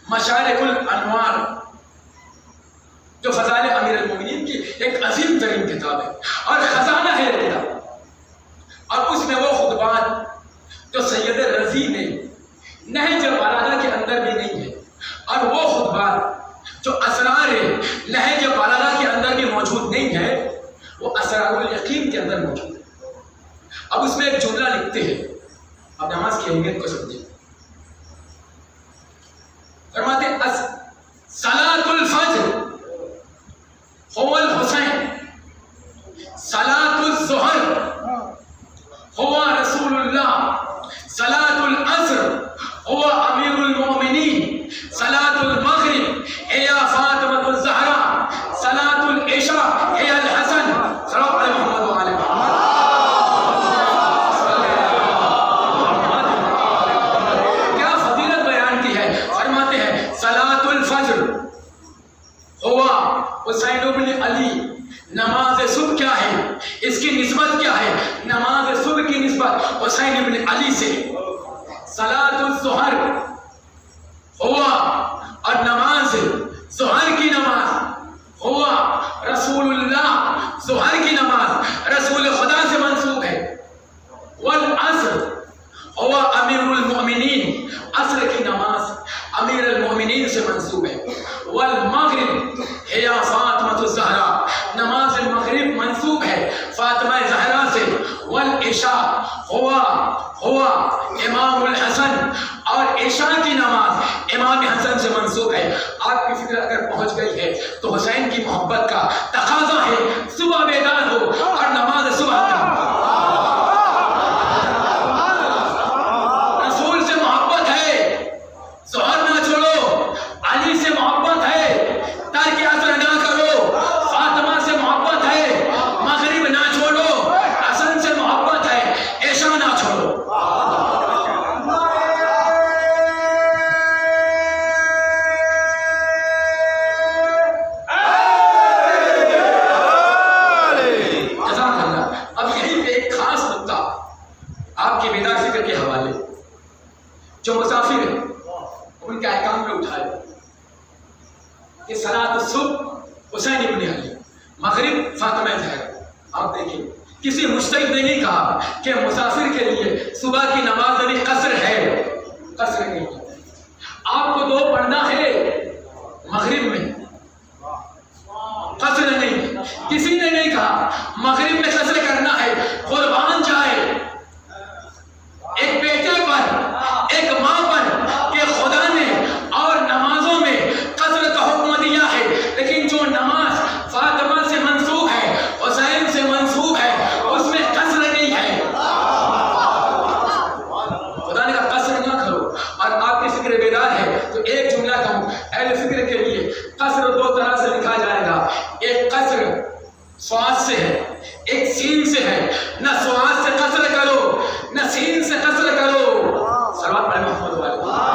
مشارق الانوار جو فضائل امیر المومنین کی ایک عظیم ترین کتاب ہے اور خزانہ ہے یہ کتاب. اور اس میں وہ خطبات جو سید رضی نے نہج بالاغہ کے اندر بھی نہیں ہے، اور وہ خطبات جو اسرار نہج بالاغہ کے اندر بھی موجود نہیں ہے، وہ اسرار الیقین کے اندر موجود ہے. اب اس میں ایک جملہ لکھتے ہیں، اب نماز کی اہمیت کو سمجھیں. فرماتے ہیں صلاۃ الفجر هو الحسین، صلاۃ الظہر هو رسول اللہ، صلاۃ العصر هو امیر المومنین، صلاۃ المغرب هي فاطمۃ الزہرا، صلاۃ العشاء هي الحسن. صلی اللہ علیہ محمد وعلی محمد. کیا فضیلت بیان کی ہے. فرماتے ہیں صلاۃ الفجر ہوا حسین بن علی. نماز صبح کیا ہے، اس کی نسبت کیا ہے؟ نماز صبح کی نسبت حسین بن علی سے. صلاۃ الظہر ہوا، اور نماز ظہر کی نماز ہوا رسول اللہ، ظہر کی نماز رسول خدا سے منسوب ہے. والعصر ہوا امیر المؤمنین، عصر کی نماز امیر المؤمنین سے منسوب ہے. والمغرب ہے فاطمۃ الزہرا، نماز المغرب منسوب ہے فاطمہ زہرا سے. والعشاء ہوا امام الحسن، اور عشاء کی نماز امام حسن سے منسوب ہے. آپ کی فکر اگر پہنچ گئی ہے تو حسین کی محبت کا تقاضا ہے صبح بیدار ہو اور نماز صبح پڑھو. رسول سے محبت ہے، ظہر نہ چھوڑو. علی سے محبت ہے، ترک عصر نہ کرو. فاطمہ سے محبت ہے، مغرب نہ چھوڑو. حسن سے محبت ہے، عشاء نہ چھوڑو. جزاک اللہ. اب یہیں پہ ایک خاص نقطہ آپ کے بیدار فکر کے حوالے، جو مسافر ہیں ان کے احکام میں اٹھائے کہ صلاۃ الصبح حسین ابن علی، مغرب فاطمہ زہرا. آپ دیکھیں کسی مجتہد نے نہیں کہا کہ مسافر کے لیے صبح کی نماز میں قصر ہے، قصر نہیں. آپ کو 2 پڑھنا ہے مغرب میں، قصر نہیں. کسی نے نہیں کہا مغرب میں قصر کرنا ہے. قربان جائے ایک بیٹے پر، ایک ماں پر کہ خدا نے اور نمازوں میں قصر کا حکم دیا ہے، لیکن جو نماز فاطمہ سے منسوب ہے، حسین سے منسوب ہے، اس میں قصر نہیں ہے. خدا نے کہا قصر نہ کرو. اور آپ کی فکر بیدار ہے تو ایک جملہ کہوں اہل فکر کے لیے. قصر 2 طرح سے لکھا جائے گا. ایک قصر سواد سے ہے، ایک سین سے ہے. نہ سواد سے قصر کرو، نہ سین سے قصر کرو. صلوات پڑھیں محمد وعلی محمد.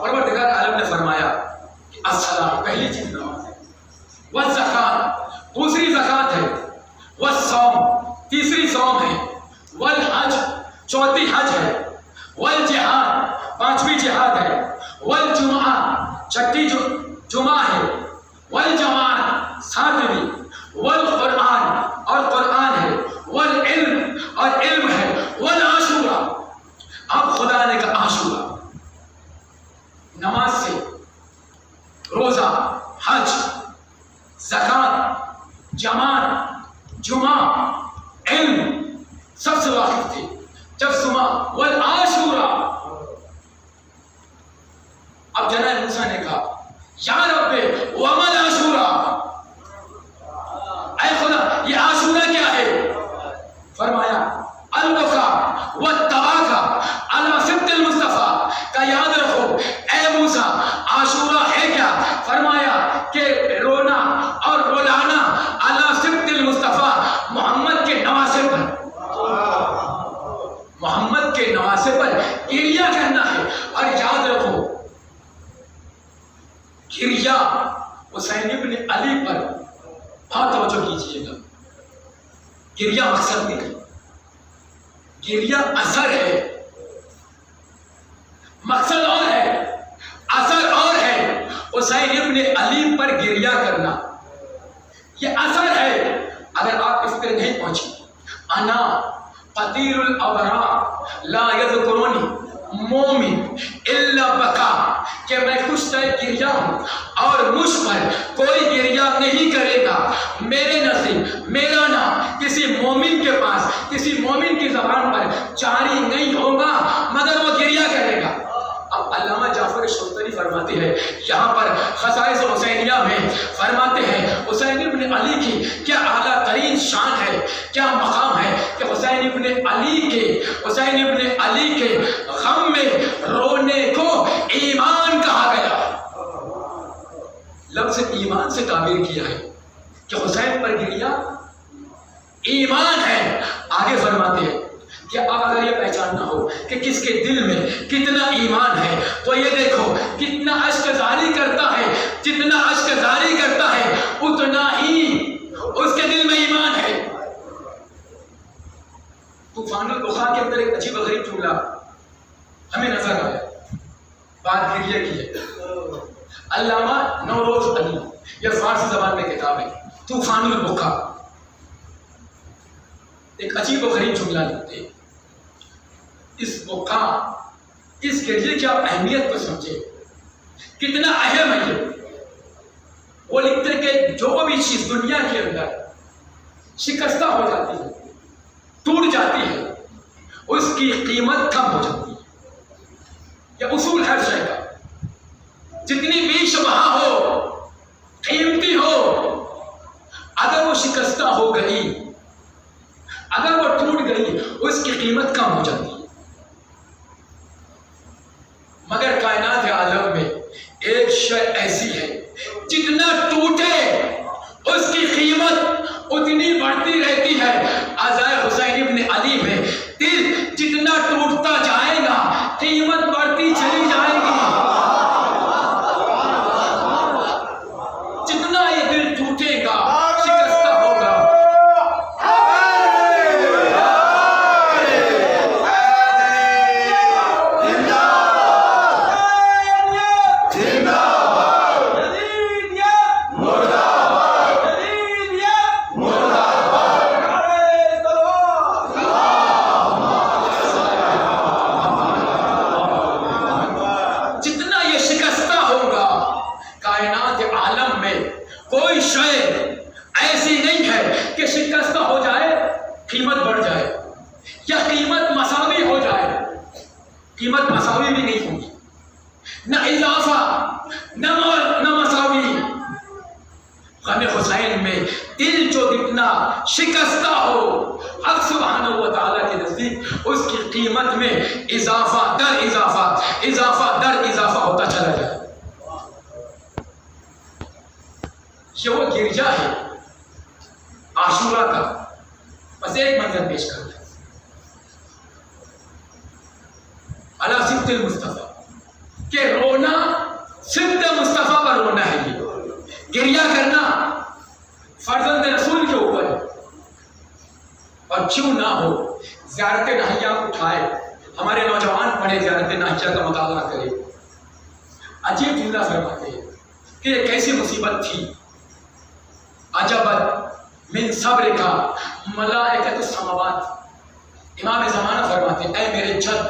پروردگار عالم نے فرمایا کہ الصلاۃ پہلی چیز نماز ہے، والزکات دوسری زکات ہے، والصوم تیسری صوم ہے، والحج چوتھی حج ہے، والجہاد پانچویں جہاد ہے، والجمعہ چھٹی جمعہ ہے، والجماعت ساتویں، والقرآن اور قرآن ہے، والعلم اور علم ہے، والعاشورہ. اب خدا نے کہا عاشورہ نماز سے، روزہ، حج، زکات، جماعت، جمعہ، علم سب سے واقف تھے. جب سما والعاشورہ، اب جناب موسیٰ نے کہا یا رب وما العاشورہ، اے مقصد نہیں، گریہ اثر ہے، مقصد اور ہے، اثر اور ہے۔ حسین ابن علی پر گریہ کرنا یہ اثر ہے۔ اگر آپ اس پر نہیں پہنچی، انا قتیل الابرار لا یذکرونی مومن الا بکا، کہ میں کشتہ گریہ ہوں اور مجھ پر کوئی گریہ نہیں کرے گا، میرے نصیب میرا نام کسی مومن کے پاس، کسی مومن کی زبان پر جاری نہیں ہوگا مگر وہ گریہ کرے گا۔ اب علامہ جعفر شفتری فرماتے ہیں یہاں پر خصائص حسینیہ میں، فرماتے ہیں حسین ابن علی کی کیا اعلیٰ ترین شان ہے، کیا مقام ہے کہ حسین ابن علی کے غم میں رونے کو ایمان کہا گیا۔ لفظ ایمان سے تعبیر کیا ہے کہ حسین پر گریہ ایمان ہے۔ آگے فرماتے ہیں کہ اب اگر یہ پہچاننا ہو کہ کس کے دل میں کتنا ایمان ہے تو یہ دیکھو کتنا اشک جاری کرتا ہے، جتنا اشک جاری کرتا ہے اتنا ہی اس کے دل میں ایمان ہے۔ طوفان البخار کے اندر ایک عجیب و غریب جملہ ہمیں نظر آیا، بات گریہ کی ہے۔ علامہ نوروز علی، یہ فارسی زبان میں کتاب ہے طوفان البخار، ایک عجیب و غریب جملہ لکھتے ہیں۔ اس بقا، اس گریہ کی آپ اہمیت کو سمجھے، کتنا اہم ہے یہ۔ وہ لکھتے ہیں کہ جو بھی چیز دنیا کے اندر شکستہ ہو جاتی ہے، ٹوٹ جاتی ہے، اس کی قیمت کم ہو جاتی ہے۔ یہ اصول ہر شے کا، جتنی بھی شبہ ہو، قیمتی ہو، اگر وہ شکستہ ہو گئی، اگر وہ ٹوٹ گئی، اس کی قیمت کم ہو جاتی ہے۔ مگر کائنات عالم میں ایک شے ایسی ہے جتنا ٹوٹے اس کی قیمت اتنی بڑھتی رہتی ہے۔ عزائے حسین ابن علی میں دل جتنا ٹوٹتا جائے گا قیمت بڑھتی چلی جائے گی، جتنا یہ دل ٹوٹے گا شکستہ ہوگا۔ کوئی شے ایسی نہیں ہے کہ شکستہ ہو جائے قیمت بڑھ جائے یا قیمت مساوی ہو جائے، قیمت مساوی بھی نہیں ہوگی، نہ اضافہ نہ مساوی۔ غم حسین میں دل جو جتنا شکستہ ہو، حق سبحانہ و تعالیٰ کے نزدیک اس کی قیمت میں اضافہ در اضافہ، اضافہ در اضافہ ہوتا چلا جائے۔ یہ وہ گرجا ہے عاشورہ کا۔ بس ایک منظر پیش کرتا ہے، علی صبط المصطفیٰ، کہ رونا صبط مصطفیٰ پر رونا ہے۔ یہ گریہ کرنا فرزند رسول کے اوپر ہے، اور کیوں نہ ہو زیارت ناہیہ اٹھائے، ہمارے نوجوان پڑھے زیارت ناہیہ کا مطالعہ کرے۔ عجیب جملہ فرماتے ہیں کہ یہ کیسی مصیبت تھی، عجبت من صبر کا ملائکۃ السماوات۔ امام زمانہ فرماتے ہیں اے میرے جد،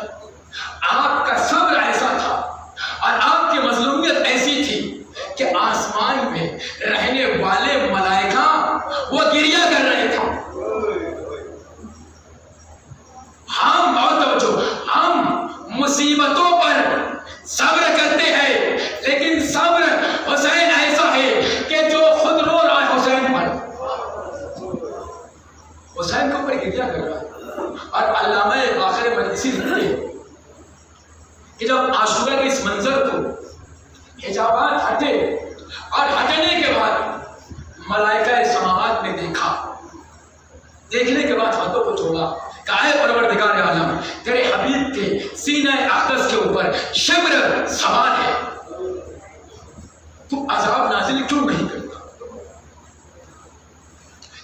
آپ کا صبر ایسا تھا اور آپ کی مظلومیت ایسی تھی کہ آسمان میں رہنے والے ملائکہ وہ گریہ کر رہے تھے۔ ہم بہت توجہ، ہم مصیبتوں پر صبر کرتے ہیں، لیکن صبر حسین ایسا ہے کہ جو خود رو رہا ہے حسین پر، حسین کو پر گریہ کر رہا ہے۔ اور علامہ باقر مجلسی لکھتے ہیں کہ جب عاشورہ کے اس منظر کو حجابات ہٹے اور ہٹنے کے بعد ملائکہ سماوات نے دیکھا، دیکھنے کے بعد ہاتھوں کو چھوڑا، کہا ہے پروردگار عالم، تیرے حبیب کے سینہ اقدس کے اوپر شبر سوار ہے، تو عذاب نازل کیوں نہیں کرتا؟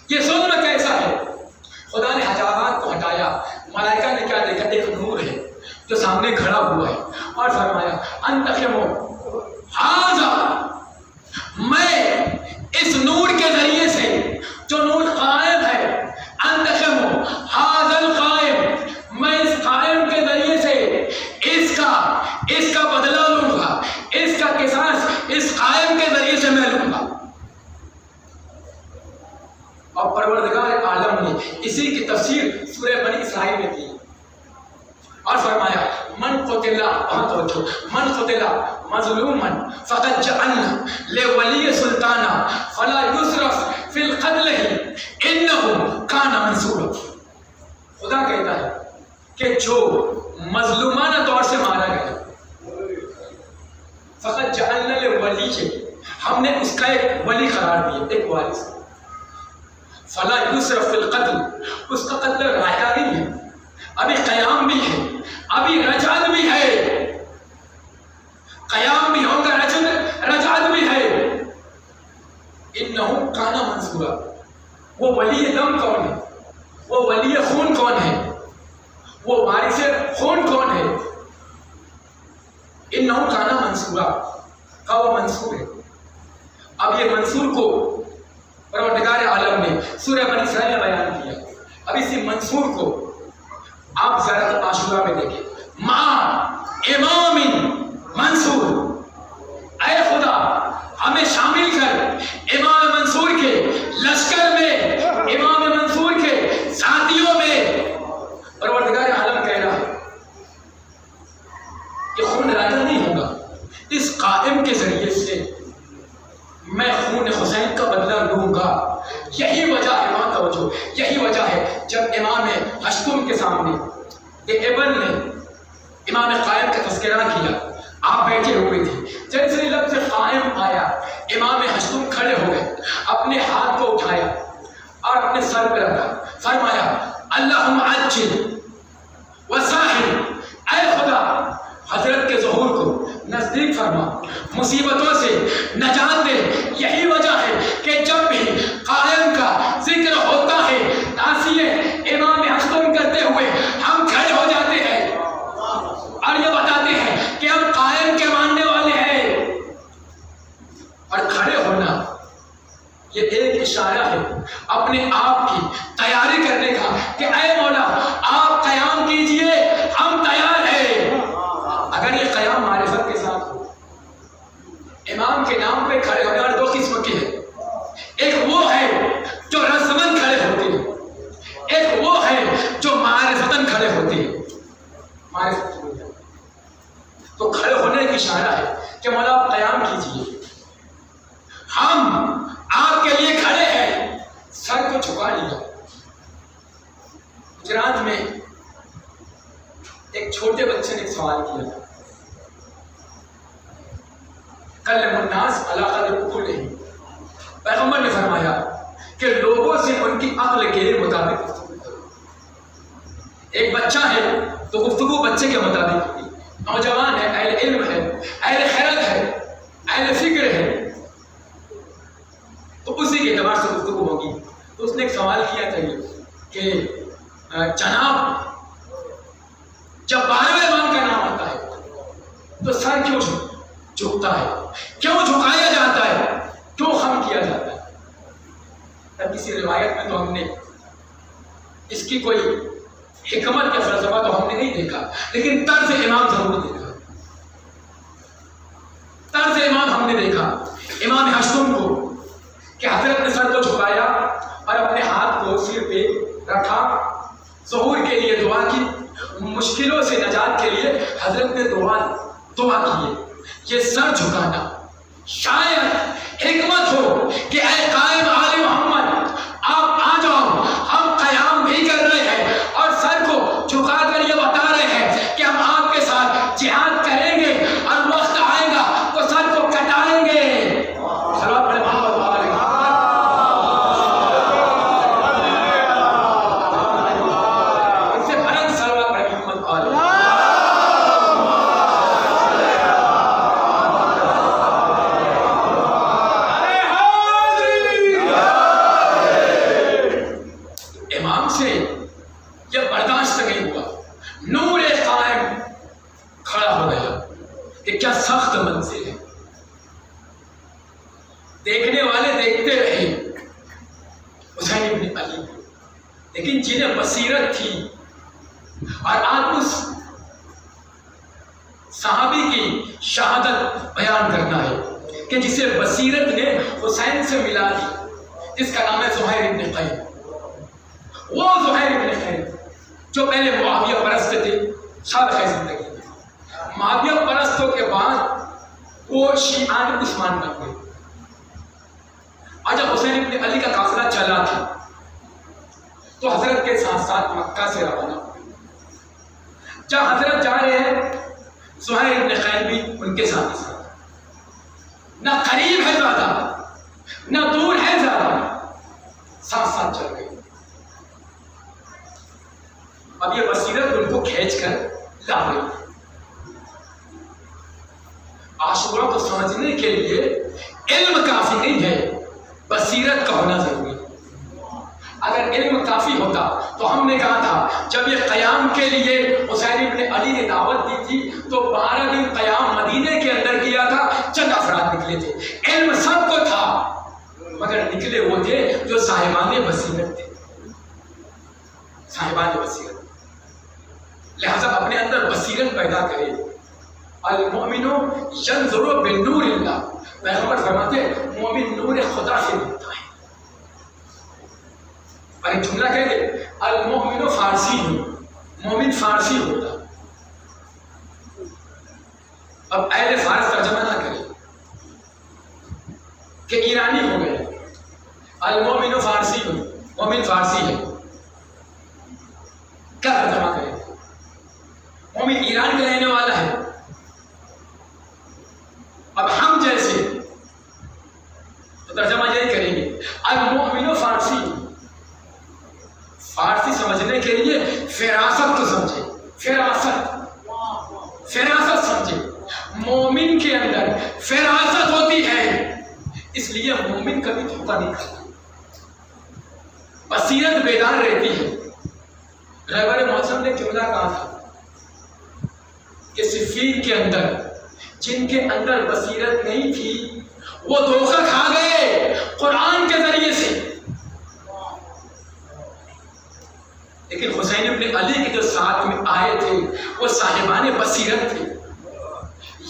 یہ ظلم کیسا ہے؟ خدا نے حجابات کو ہٹایا، ملائکہ نے کیا دیکھا؟ ایک نور ہے جو سامنے کھڑا ہوا ہے، اور فرمایا انتخمو ہاذا، میں اس نور کے ذریعے سے جو نور قائم ہے، انتخمو ہاذا القائم، میں اس قائم کے ذریعے سے اس کا بدلہ لوں گا، اس کا قصاص اس قائم کے ذریعے سے میں لوں گا۔ اور پروردگار عالم نے اسی کی تفسیر سورہ بنی اسرائیل میں کی، اور فرمایا من قتل، من قتل مظلوما فقد جعلنا لولی سلطانا فلا یسرف فی القتل انه کان منصورا۔ خدا کہتا ہے کہ جو مظلومانہ طور سے مارا گیا، فقط جعلنا لولی، ہم نے اس کا ایک ولی قرار دیا، ایک وارث، فلا یسرف فی القتل، اس کا قتل رائے نہیں ہے، ابھی قیام بھی ہے، ابھی رجعت بھی ہے، قیام بھی ہوگا، رجعت بھی ہے۔ انہو کانا منصورا، وہ ولی دم کون ہے؟ وہ ولی خون کون ہے؟ وہ وارث خون کون ہے؟ انہو کانا منصورا، کا وہ منصور ہے۔ اب یہ منصور کو پروردگار عالم نے سورہ بنی اسرائیل میں بیان کیا۔ اب اسی منصور کو آپ زیارت عاشورہ میں دیکھیں، ماں امام منصور، اے خدا ہمیں شامل کر امام منصور کے لشکر میں، امام منصور کے ساتھیوں میں۔ پروردگار عالم کہہ رہا ہے کہ خون راجہ نہیں ہوگا، اس قائم کے ذریعے سے میں خون حسین کا بدلہ لوں گا۔ یہی وجہ ہے، وہاں توجہ، یہی وجہ ہے جب امام ہشتم کے سامنے ابن نے امام قائم کا تذکرہ کیا، آپ بیٹھے ہوئے تھے، جیسے لفظ قائم آیا، امام ہشتم کھڑے ہو گئے، اپنے ہاتھ کو اٹھایا اور اپنے سر پہ رکھا، فرمایا اللہم عجل وساہل، اے خدا حضرت کے ظہور کو نزدیک فرما، مصیبتوں سے نجات دے۔ یہی وجہ ہے کہ جب بھی قائم کا ذکر ہوتا ہے، تاسیے امام ہشتم کرتے ہوئے ہم کھڑے ہو جاتے ہیں اور یہ بتاتے ہیں کہ ہم قائم کے ماننے والے ہیں۔ اور کھڑے ہونا یہ ایک اشارہ ہے اپنے آپ کی تیاری کرنے کا کہ اے مولا آپ قیام کیجئے، ہم تیار ہیں۔ اگر یہ قیام معرفت کے ساتھ ہو، امام کے نام پہ کھڑے ہونے والے دو قسم کے ہیں، ایک وہ ہے جو رسمن کھڑے ہوتے ہیں، ایک وہ ہے جو معرفتن کھڑے ہوتے ہیں۔ معرفت تو کھڑے ہونے کی اشارہ ہے کہ مولا آپ قیام کیجئے، ہم آپ کے لیے کھڑے ہیں، سر کو جھکا لیا۔ گجرات میں ایک چھوٹے بچے نے ایک سوال کیا تھا، کلم الناس علی قدر عقولہم، پیغمبر نے فرمایا کہ لوگوں سے ان کی عقل کے مطابق گفتگو کرو۔ ایک بچہ ہے تو گفتگو بچے کے مطابق ہوگی، نوجوان ہے، اہل علم ہے، اہل خیرت ہے، اہل فکر ہے، تو اسی کے اعتبار سے گفتگو ہوگی۔ تو اس نے ایک سوال کیا تھا کہ جناب جب 12ویں امام کا نام آتا ہے تو سر کیوں جھکتا ہے، کیوں جھکایا جاتا ہے، کیوں خم کیا جاتا ہے؟ تب کسی روایت میں تو ہم نے اس کی کوئی حکمت یا فلسفہ تو ہم نے نہیں دیکھا، لیکن طرز امام ضرور دیکھا، طرز امام ہم نے دیکھا امام ہشتم کو کہ حضرت نے سر کو جھکایا اور اپنے ہاتھ کو سر پہ رکھا، ظہور کے لیے دعا کی، مشکلوں سے نجات کے لیے حضرت نے دعا کیے۔ یہ سر جھکانا شاید حکمت ہو کہ اے قائم آل محمد آپ آ جاؤ، ہم قیام بھی کر رہے ہیں اور سر کو جھکا کر یہ بتا رہے ہیں کہ ہم آپ کے ساتھ جہاد کریں گے اور وقت آئے گا تو سر کو کٹائیں گے۔ یہ برداشت نہیں ہوا. نور قائم کھڑا ہو گیا کہ کیا سخت منزل ہے. دیکھنے والے دیکھتے رہے حسین ابن علی، لیکن جنہیں بصیرت تھی، اور آج اس صحابی کی شہادت بیان کرنا ہے کہ جسے بصیرت نے حسین سے ملا دی، جس کا نام ہے زہیر ابن قین. وہ زہیر ابن قین جو پہلے معاویہ پرست تھے سابقہ زندگی میں، معاویہ پرستوں کے بعد وہ شیعان عثمان بن گئے. اور جب حسین ابن علی کا قافلہ چلا تھا تو حضرت کے ساتھ ساتھ مکہ سے روانہ ہوئے. جب حضرت جا رہے ہیں زہیر ابن قین بھی ان کے ساتھ ساتھ، نہ قریب ہے زیادہ نہ دور ہے زیادہ، ساتھ ساتھ چل گئے. اب یہ بصیرت ان کو کھینچ کر لا گئی. عاشورہ کو سمجھنے کے لیے علم کافی نہیں ہے، بصیرت کا ہونا ضروری ہے. اگر علم کافی ہوتا تو ہم نے کہا تھا جب یہ قیام کے لیے حسین ابن علی نے دعوت دی تھی تو 12 دن قیام مدینے کے اندر کیا تھا، چند افراد نکلے تھے. علم سب کو تھا مگر نکلے وہ تھے جو صاحبان بصیرت تھے، صاحبان بصیرت. لہذا اپنے اندر بصیرت پیدا کرے. المؤمن ینظر بنور اللہ، پیغمبر فرماتے ہیں مومن نور خدا سے دیکھتا ہے. اور ایک جملہ کہتے المؤمن فارسی، مومن فارسی ہوتا. اب اہل فارس ترجمہ نہ کرے کہ ایرانی ہو گئے. المؤمن فارسی ہو، مومن فارسی ہے، کیا ترجمہ کرے؟ مومن ایران کا رہنے والا ہے. اب ہم جیسے تو ترجمہ یہی کریں گے المؤمن فارسی. فارسی سمجھنے کے لیے فراست کو سمجھے، فراست سمجھے. مومن کے اندر فراست ہوتی ہے، اس لیے مومن کبھی دھوکہ نہیں کھاتا، بصیرت بیدار رہتی ہے. رہبر معظم نے جملہ کہا تھا کہ صفین کے اندر جن کے اندر بصیرت نہیں تھی وہ دھوکہ کھا گئے قرآن کے ذریعے سے. لیکن حسین ابن علی کے جو ساتھ میں آئے تھے وہ صاحبان بصیرت تھے،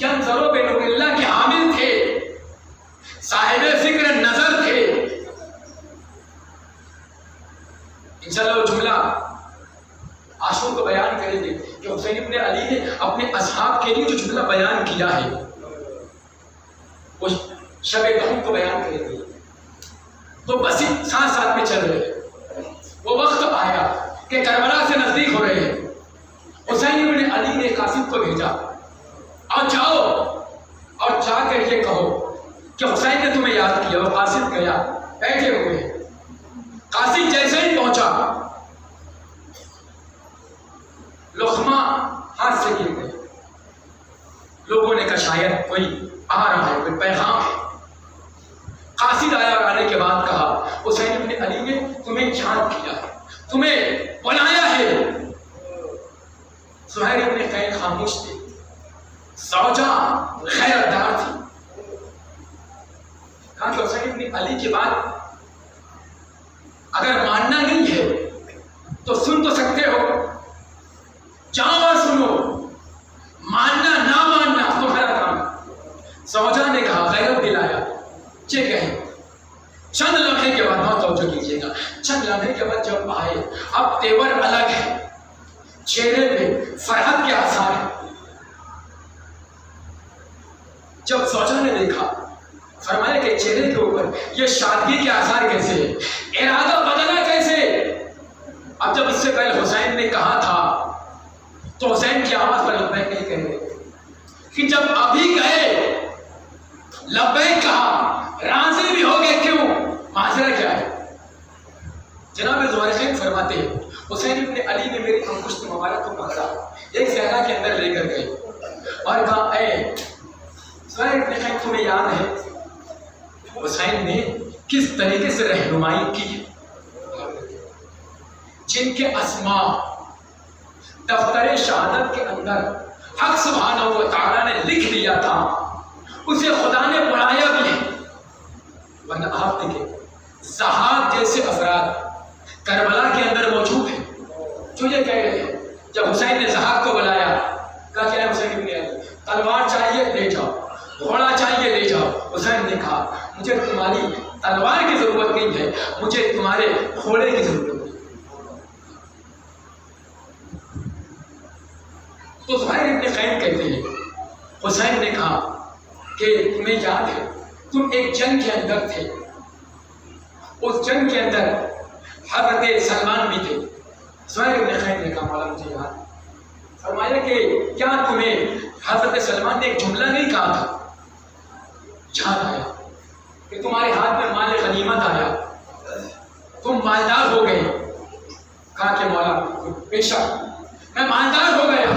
ینظروا بنور اللہ کے حامل تھے، صاحب فکر نظر تھے. انشاءاللہ وہ جملہ عاشور کو بیان کریں گے کہ حسین ابن علی نے اپنے اصحاب کے لیے جو جملہ بیان کیا ہے وہ شب دہن کو بیان کریں گے. تو بس ساتھ ساتھ میں چل رہے ہیں. وہ وقت آیا کہ کربلا سے نزدیک ہو رہے ہیں. حسین ابن علی نے قاسم کو بھیجا اور جاؤ اور جا کر یہ کہو کہ حسین نے تمہیں یاد کیا. اور قاسم گیا، بیٹھے ہوئے. قاسم جیسے ہی پہنچا لقمہ ہاتھ سے گر گئے. لوگوں نے کہا شاید کوئی آ رہا ہے، کوئی پیغام ہے. قاصد آیا اور آنے کے بعد کہا حسین ابن علی نے تمہیں یاد کیا ہے، تمہیں بلایا ہے. زہیر ابن قین خاموش تھے، زوجہ غیرتدار تھی. کہا کہ حسین ابن علی کی بات اگر ماننا نہیں ہے تو سن تو سکتے ہو، جاؤ اور سنو، ماننا نہ ماننا تمہارا کام. زوجہ نے کہا، غیرت دلایا، یہ کہیں. چند لمحے کے بعد بہت توجہ کیجیے گا، چند لمحے کے بعد جب آئے اب تیور الگ ہے، چہرے پہ فرحت کے آثار ہیں. جب زوجہ نے دیکھا فرمایا کہ چہرے کے اوپر یہ شادی کے آثار کیسے ہیں، ارادہ بدلا کیسے. اب جب اس سے پہلے حسین نے کہا تھا تو حسین کی آواز پر لبیک نہیں کہہ رہے کہ جب ابھی گئے لبیک کہا، راضی بھی ہو گئے، کیوں، معذرہ کیا ہے. جناب زہیر فرماتے ہیں حسین ابن علی نے میری انگشت مبارک کو پکڑا، ایک صحرا کے اندر لے کر گئے اور کہا اے زہیر ابن قین تمہیں یاد ہے حسین نے کس طریقے سے رہنمائی کی. جن کے اسما دفتر شہادت کے اندر حق سبحانہ و تعالیٰ نے لکھ دیا تھا، اسے خدا نے پڑھایا بھی ہے. ورنہ آپ دیکھیں ضحاک جیسے افراد کربلا کے اندر موجود ہیں جو یہ کہہ رہے ہیں، جب حسین نے ضحاک کو بلایا کہا کہ حسین ابن علی تلوار چاہیے لے جاؤ، گھوڑا چاہیے لے جاؤ. حسین نے کہا مجھے تمہاری تلوار کی ضرورت نہیں ہے، مجھے تمہارے گھوڑے کی ضرورت ہے. تو زہیر ابن قین کہتے ہیں حسین نے کہا کہ تمہیں یاد ہے تم ایک جنگ کے اندر تھے، اس جنگ کے اندر حضرت سلمان بھی تھے. زہیر ابن قین نے کہا مولا مجھے یاد. فرمایا کہ کیا تمہیں حضرت سلمان نے ایک جملہ نہیں کہا تھا؟ یاد آیا کہ تمہارے ہاتھ میں مال غنیمت آیا، تم مالدار ہو گئے. کہا کہ مولا بے شک میں مالدار ہو گیا،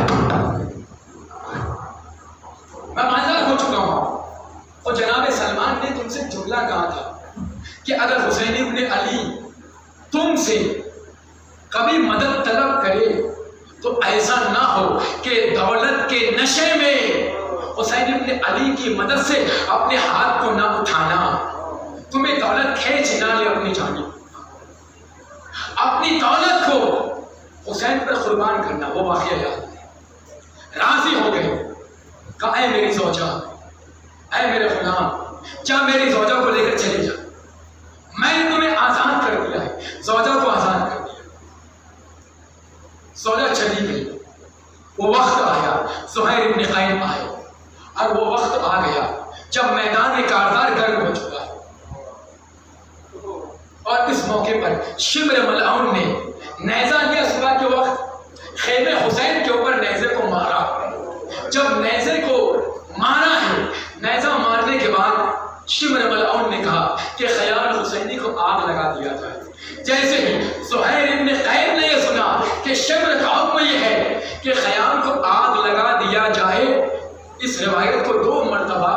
میں مالدار ہو چکا ہوں. اور جناب سلمان نے تم سے جملہ کہا تھا کہ اگر حسین ابن علی تم سے کبھی مدد طلب کرے تو ایسا نہ ہو کہ دولت کے نشے میں حسین ابن علی کی مدد سے اپنے ہاتھ کو نہ اٹھانا، تمہیں دولت کھینچ نہ لے اپنی جانب، اپنی دولت کو حسین پر قربان کرنا. وہ واقعہ یاد ہے. راضی ہو گئے. کہا اے میری زوجہ، اے میرے غلام، جا میری زوجہ کو لے کر چلے جا، میں نے تمہیں آزاد کر دیا ہے. زوجہ کو آزاد کر دیا. زوجہ چلی گئی. وہ وقت آیا زہیر ابن قین آئے اور وہ وقت آ گیا جب میدان کارزار گرم ہو چکا ہے. اور اس موقع پر شمر ملعون نے نیزہ لیا. صبح کے وقت خیمے حسین کے اوپر نیزے کو مارا. جب نیزے کو مارا ہے، نیزہ مارنے کے بعد شمر ملعون نے کہا کہ خیام حسینی کو آگ لگا دیا جائے. جیسے ہی زہیر ابن قین نے یہ سنا کہ شمر کا حکم یہ ہے کہ خیام کو آگ لگا دیا جائے، اس روایت کو 2 مرتبہ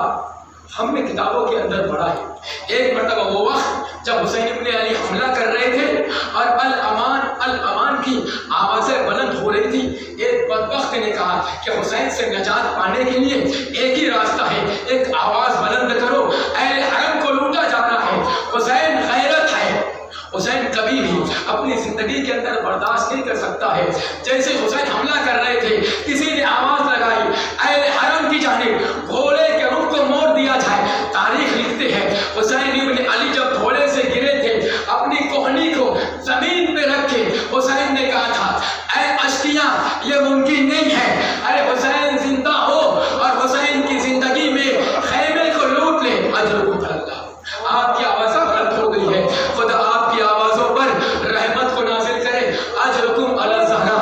ہم نے کتابوں کے اندر پڑھا ہے. ایک مرتبہ وہ وقت جب حسین ابن علی حملہ کر رہے تھے اور الامان الامان کی آوازیں بلند ہو رہی تھی. ایک بدبخت نے کہا کہ حسین سے نجات پانے کے لیے ایک ہی راستہ ہے، ایک آواز بلند کرو، اہل حرم کو لوٹا جا رہا ہے. حسین غیرت ہے، حسین کبھی بھی اپنی زندگی کے اندر برداشت نہیں کر سکتا ہے. جیسے حسین حملہ کر رہے تھے کسی نے آواز لگائی اہل حرم کی جانب گھوڑے کے رخ کو موڑ دیا جائے. تاریخ لکھتے ہیں حسین ابن علی جب گھوڑے سے گرے تھے اپنی کوہنی کو زمین پہ رکھ کے حسین نے کہا تھا اے اشقیاء یہ ممکن نہیں ہے، ارے حسین زندہ ہو اور حسین کی زندگی میں خیمے کو لوٹ لے. اجرکم اللہ. آپ کی آواز بلند ہو گئی ہے، خدا آپ کی آوازوں پر رحمت کو نازل کرے. اجرکم علی الزہرا.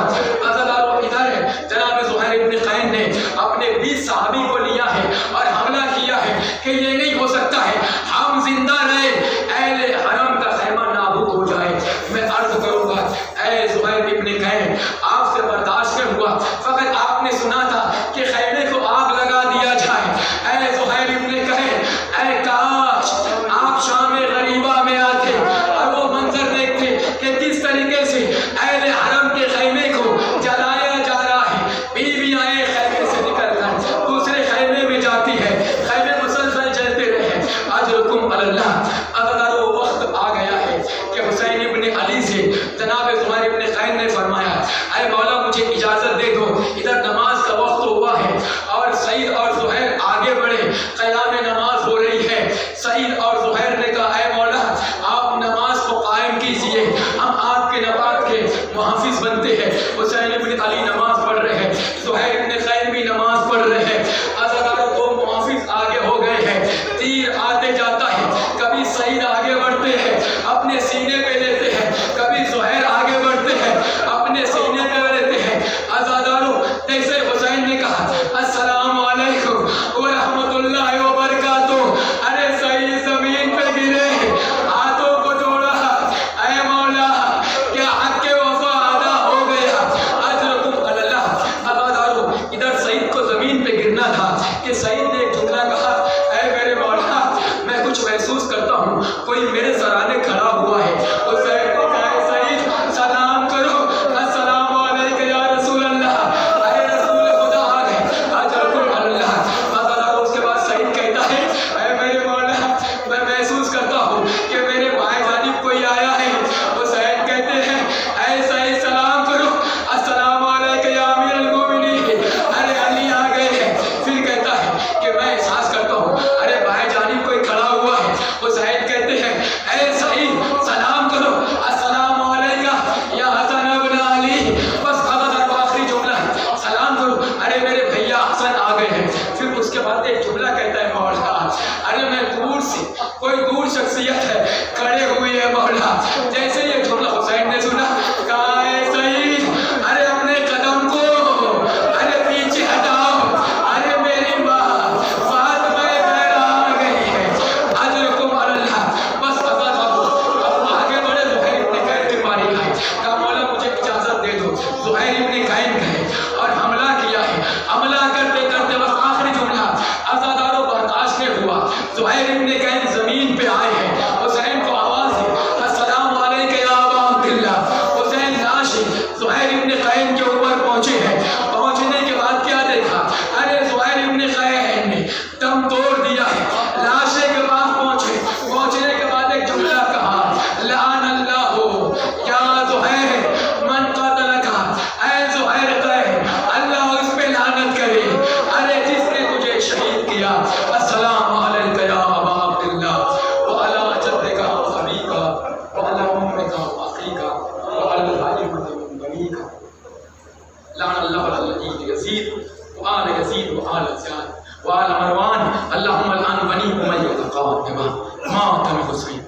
عزدارو ادھر ہے. جناب زہیر ابن قین نے اپنے 20 صحابی کو لیا ہے اور حملہ کیا ہے کہ یہ نہیں ہو سکتا ہے ہم زندہ رہے، اہل حرم کا خیمہ نابود ہو جائے. میں عرض کروں گا اے زہیر ابن قین آپ سے برداشت نہیں ہوا، فقط آپ نے سنا تھا کہ خیمے کو آگ لگا دیا جائے. اے زہیر ابن قین اے کاش آپ شام غریبہ میں آتے اور وہ منظر دیکھتے کہ کس طریقے سے اہل حرم کے خیمے کو جلایا جا رہا ہے. بیویاں خیمے سے نکل کر دوسرے خیمے میں جاتی ہے، خیمے مسلسل جلتے رہے. اجرکم علی اللہ. اگر وہ وقت آ گیا ہے کہ حسین ابن علی سے جناب زہیر ابن قین نے فرمایا اے مولا مجھے اجازت دے دو، ادھر نماز کا وقت ہوا ہے. اور سعید اور زہیر آگے بڑھے، قیام نماز ہو رہی ہے. سعید اور زہیر نے کہا اے مولا آپ نماز کو قائم کیجئے، ہم آپ کے نماز کے محافظ بنتے ہیں. حسین ابن علی نماز پڑھ رہے ہیں، زہیر ابن قین بھی نماز پڑھ رہے ہیں. عزادارو 2 محافظ آگے ہو گئے ہیں. تیر آتے جاتا ہے، کبھی سعید آگے بڑھتے ہیں اپنے سینے پہ لیتے ہیں، کبھی زہیر آگے بڑھتے ہیں اپنے سینے پہ لیتے ہیں. عزادارو جیسے حسین نے کہا السلام علیکم ورحمۃ اللہ وبرکاتہ، ارے سعید زمین پہ گرے، ہاتھوں کو جوڑا اے مولا کیا حق کے وفا ادا ہو گیا. اجرکم علی زہیر ابن قین گئے اور حملہ کیا ہے. حملہ کرتے کرتے بس آخری جملہ عزاداروں برداشت نہیں ہوا. زہیر ابن قین زمین پہ آئے ہیں. حسین کو آواز دی السلام علیکم یا ابا عبداللہ. حسین لاش زہیر ابن قین کے اوپر پہنچے ہیں. پہنچنے کے بعد کیا دیکھا؟ ارے زہیر ابن قین نے دم توڑ دیا ہے. لاشے کے پاس پہنچے. پہنچنے کے بعد ایک جملہ کہا لعن اللہ یا زہیر من قتلک. اے زہیر قین اللہ اس پہ لعنت کرے ارے جس نے تجھے شہید کیا. السلام علیکم یا ابا عبداللہ وعلی جدک وابیک وعلی امک واخیک وعلی الائمۃ من بنیک. لعن اللہ علی یزید وآل یزید وآل زیاد وآل مروان. اللہم لعن بنی امیہ قاتبہ ماتم حسین.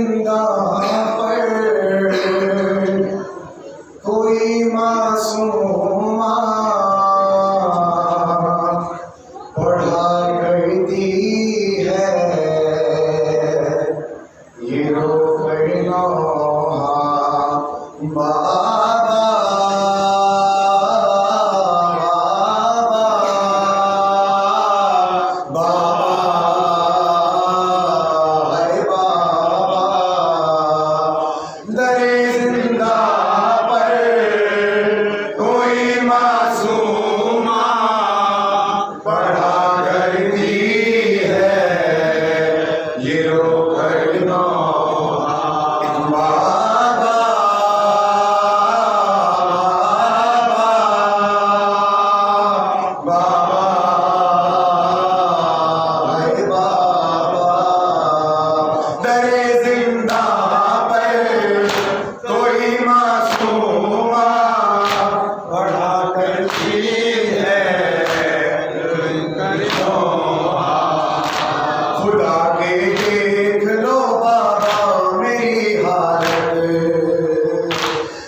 زندہ پر کوئی معصوم پڑھا کرتی ہے یہ رو پڑھنا بابا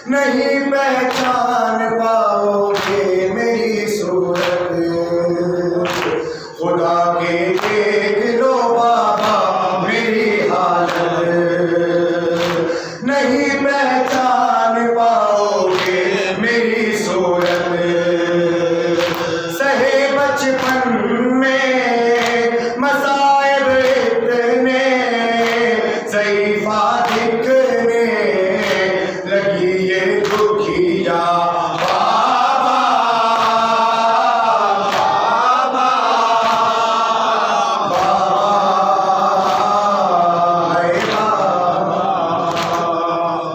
نہیں پہچان پاؤ گے میری صورت خدا کے دیکھ لو بابا میری حالت نہیں پہچان پاؤ گے میری صورت سہے بچپن میں مصائب اتنے ضعیفہ دکھنے لگی یہ دکھیا بابا بابا بابا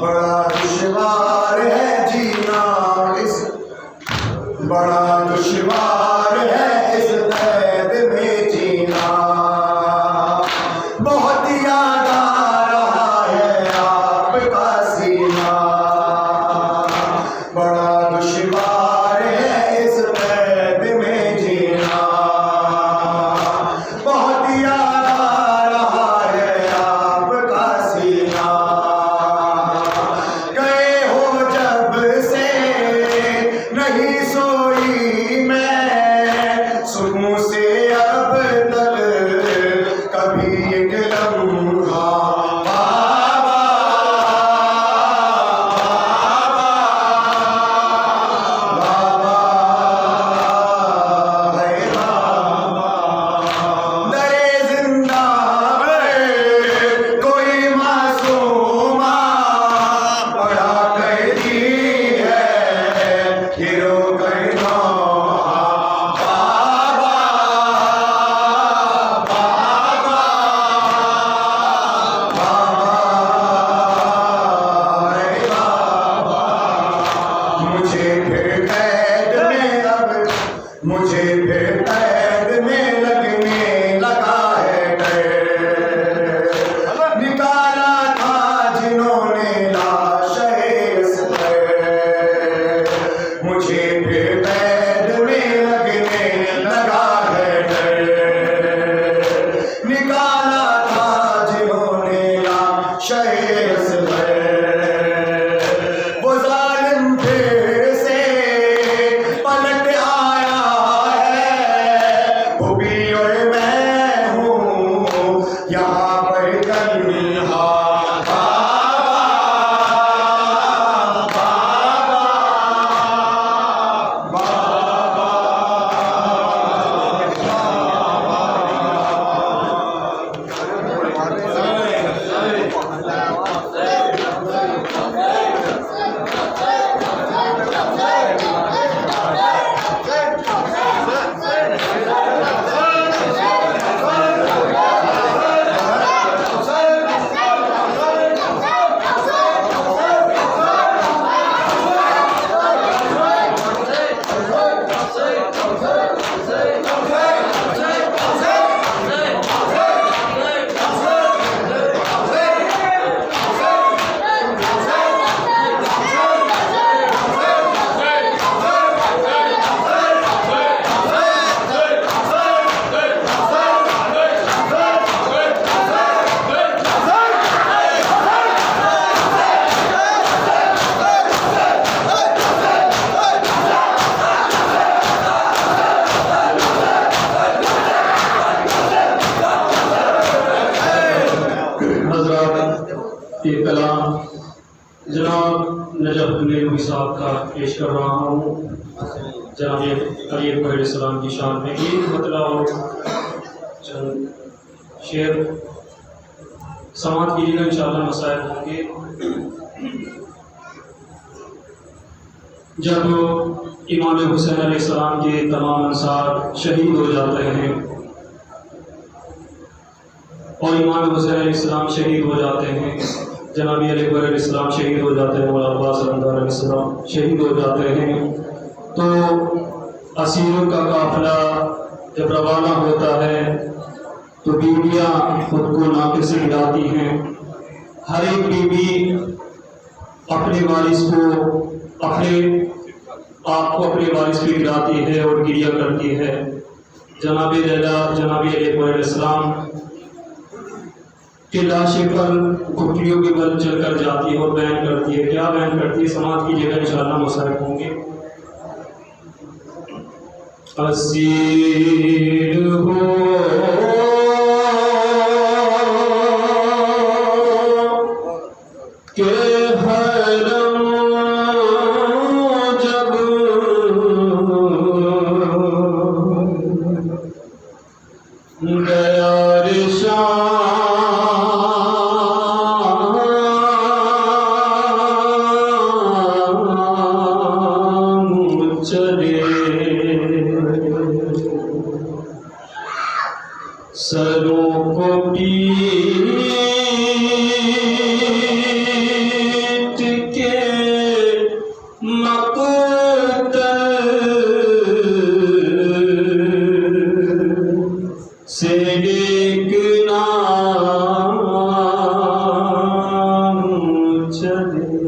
بڑا دشوار ہے جینا اس بڑا دشوار ہے اس قید میں جینا بہت یاد آ رہا ہے آپ کا سینہ بڑا دشوار ہے اس قید میں جینا بہت یاد آ رہا ہے آپ کا سینہ گئے ہو جب سے نہیں سوئی میں سکون سے اب تک کبھی ایک لمحہ مجھے پھر قید میں لگنے لگا ہے ڈر نکالا تھا جنہوں نے لاش اصغر مجھے پھر قید میں لگنے لگا ہے ڈر نکالا تھا جنہوں نے لاش اصغر وہ ظالم پھر سے پلٹ آیا وہ بھی اور میں ہوں یہاں پر تنہا حضرات یہ کلام جناب نجف نیلوی صاحب کا پیش کر رہا ہوں جناب علی اکبر علیہ السلام کی شان میں ایک مطلع اور چند شعر سماعت کیجیے گا، انشاءاللہ مسائل ہوں گے۔ جب امام حسین علیہ السلام کے تمام انصار شہید ہو جاتے ہیں اور امام حسین علیہ السلام شہید ہو جاتے ہیں، جناب علی اکبر علیہ السلام شہید ہو جاتے ہیں، مولانا عباس علمدار علیہ السلام شہید ہو جاتے ہیں، تو اسیروں کا قافلہ جب روانہ ہوتا ہے تو بیویاں خود کو ناکے سے گراتی ہیں۔ ہر ایک بیوی اپنے وارث کو اپنے آپ کو اپنے وارث پہ گراتی ہے اور گریہ کرتی ہے۔ جناب لیلا جناب علی اکبر علیہ السلام کی لاشیں پر گھٹنیوں کے بل چل کر جاتی ہے اور بیان کرتی ہے۔ کیا بیان کرتی ہے؟ سماعت کیجیے گا، انشاءاللہ مسائل ہوں گے۔ اسیر ہو کہ حرم جب گیا سروں کو پیٹ کے مقتل سے ایک نام چلے،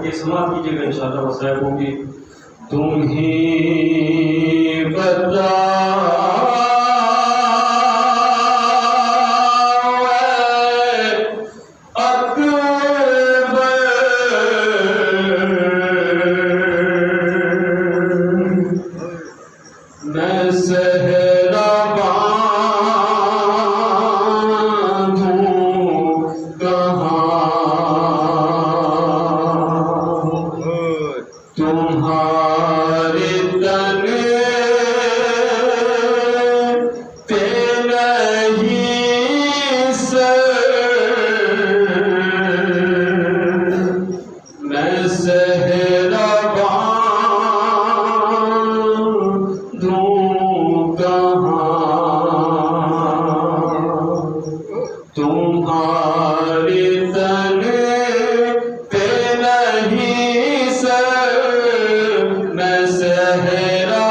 جو سماعت کیجیے گا، انشاءاللہ مسائل ہوں گے۔ تم ہی بتاؤ اکبر میں صحرا تمہارے تن پہ نہیں سر، میں صحرا باندھوں کہاں، تمہارے تن پہ نہیں سر، میں صحرا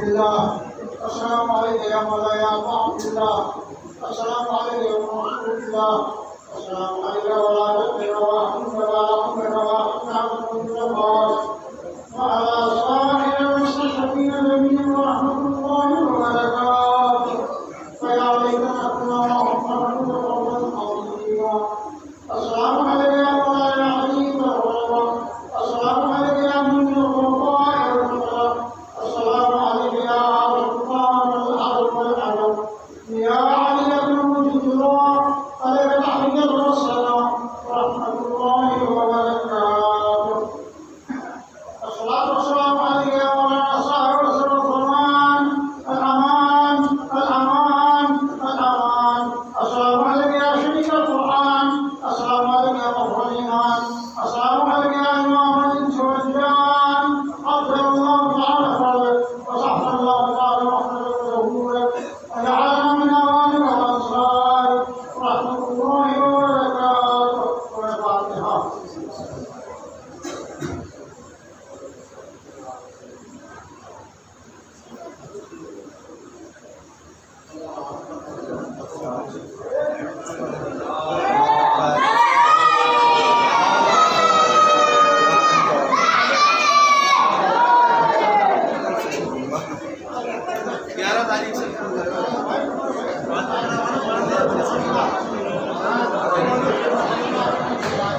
عبد الله السلام عليك يا مولاي أبا عبد الله السلام عليك يا رسول الله السلام عليك وعلى ربك ورحمتك وعلى سائر المستشرقين جميعا ورحمة الله وبركاته فيا ليتنا كنا معهم قولا عظيما السلام عليك يا مولاي عزيز الغرباء السلام عليك يا من الغرباء والغرباء السلام عليك يا سلطان الأرض والعرب يا علي الملك الله عليك الحمد والسلام ورحمة الله وبركاته الصلاة والسلام عليك يا مولانا صاحب رسول الزمان الأمان الأمان الأمان السلام عليك يا شريك القرآن السلام عليك يا مفر الإيمان السلام عليك يا إمام الإنس والجان أطلب الله تعالى فرجك وصحب الله تعالى وحفظك وزهورك وجعلنا من أوانك والأنصار ورحمة الله وبركاته والفاتحة.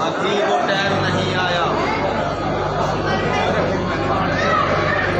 ابھی وہ ٹائم